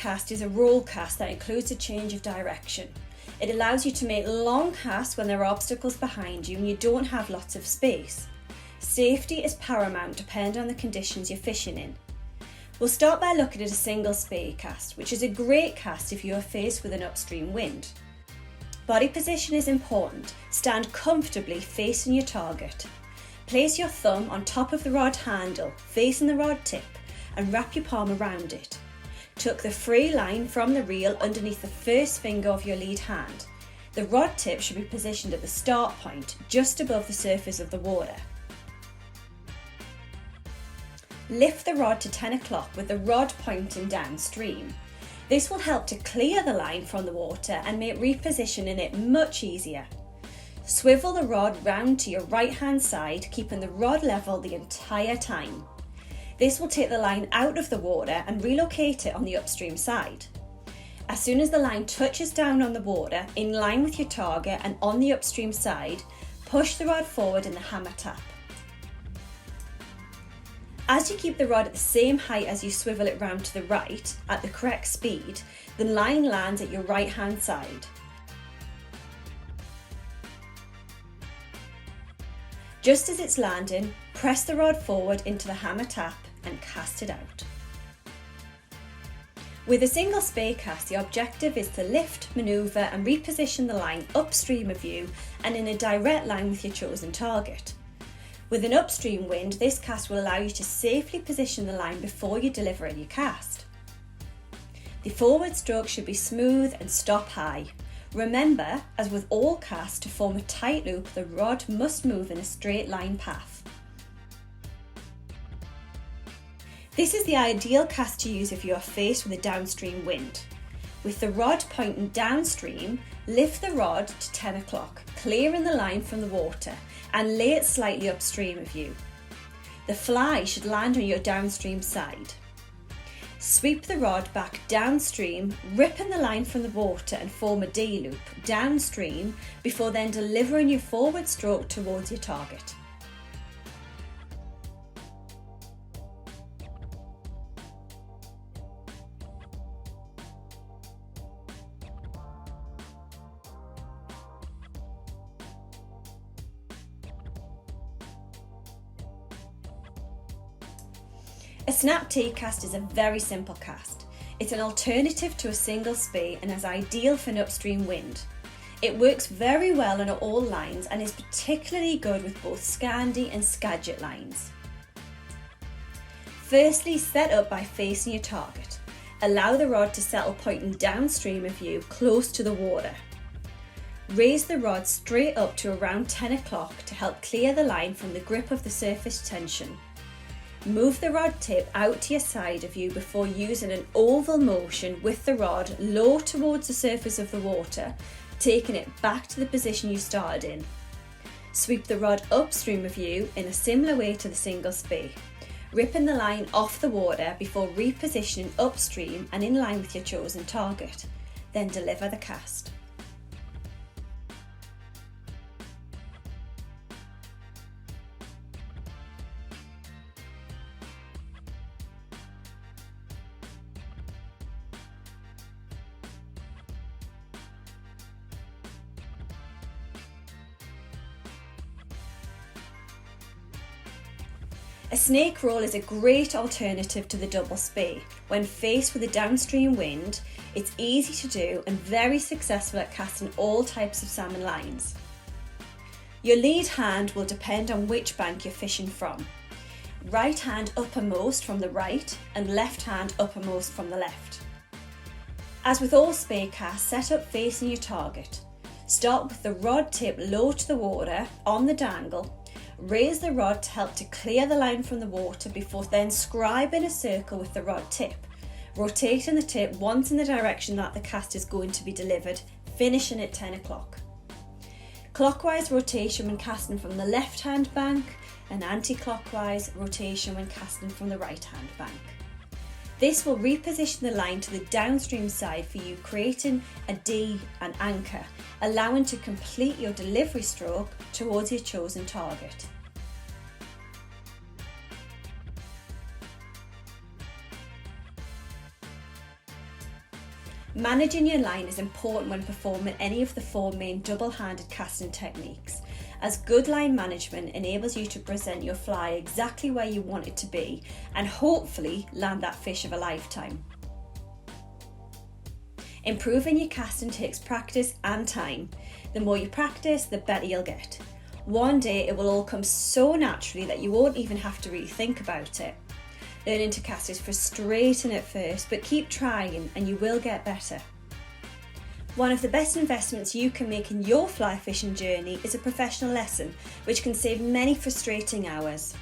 cast is a roll cast that includes a change of direction. It allows you to make long casts when there are obstacles behind you and you don't have lots of space. Safety is paramount depending on the conditions you're fishing in. We'll start by looking at a single spey cast, which is a great cast if you are faced with an upstream wind. Body position is important. Stand comfortably facing your target. Place your thumb on top of the rod handle, facing the rod tip, and wrap your palm around it. Tuck the free line from the reel underneath the first finger of your lead hand. The rod tip should be positioned at the start point, just above the surface of the water. Lift the rod to 10 o'clock with the rod pointing downstream. This will help to clear the line from the water and make repositioning it much easier. Swivel the rod round to your right hand side, keeping the rod level the entire time. This will take the line out of the water and relocate it on the upstream side. As soon as the line touches down on the water, in line with your target and on the upstream side, push the rod forward in the hammer tap. As you keep the rod at the same height as you swivel it round to the right, at the correct speed, the line lands at your right hand side. Just as it's landing, press the rod forward into the hammer tap and cast it out. With a single spey cast, the objective is to lift, manoeuvre and reposition the line upstream of you and in a direct line with your chosen target. With an upstream wind, this cast will allow you to safely position the line before you deliver your cast. The forward stroke should be smooth and stop high. Remember, as with all casts, to form a tight loop, the rod must move in a straight line path. This is the ideal cast to use if you are faced with a downstream wind. With the rod pointing downstream, lift the rod to 10 o'clock, clearing the line from the water, and lay it slightly upstream of you. The fly should land on your downstream side. Sweep the rod back downstream, ripping the line from the water and form a D loop downstream before then delivering your forward stroke towards your target. A snap T-cast is a very simple cast. It's an alternative to a single spey and is ideal for an upstream wind. It works very well on all lines and is particularly good with both Scandi and Skagit lines. Firstly, set up by facing your target. Allow the rod to settle pointing downstream of you, close to the water. Raise the rod straight up to around 10 o'clock to help clear the line from the grip of the surface tension. Move the rod tip out to your side of you before using an oval motion with the rod low towards the surface of the water, taking it back to the position you started in. Sweep the rod upstream of you in a similar way to the single spey, ripping the line off the water before repositioning upstream and in line with your chosen target. Then deliver the cast. A snake roll is a great alternative to the double spey. When faced with a downstream wind, it's easy to do and very successful at casting all types of salmon lines. Your lead hand will depend on which bank you're fishing from. Right hand uppermost from the right and left hand uppermost from the left. As with all spey casts, set up facing your target. Start with the rod tip low to the water on the dangle. Raise the rod to help to clear the line from the water before then scribing a circle with the rod tip, rotating the tip once in the direction that the cast is going to be delivered, finishing at 10 o'clock. Clockwise rotation when casting from the left hand bank and anti-clockwise rotation when casting from the right hand bank. This will reposition the line to the downstream side for you, creating a D and anchor, allowing to complete your delivery stroke towards your chosen target. Managing your line is important when performing any of the 4 main double-handed casting techniques, as good line management enables you to present your fly exactly where you want it to be and hopefully land that fish of a lifetime. Improving your casting takes practice and time. The more you practice, the better you'll get. One day it will all come so naturally that you won't even have to really think about it. Learning to cast is frustrating at first, but keep trying and you will get better. One of the best investments you can make in your fly fishing journey is a professional lesson, which can save many frustrating hours.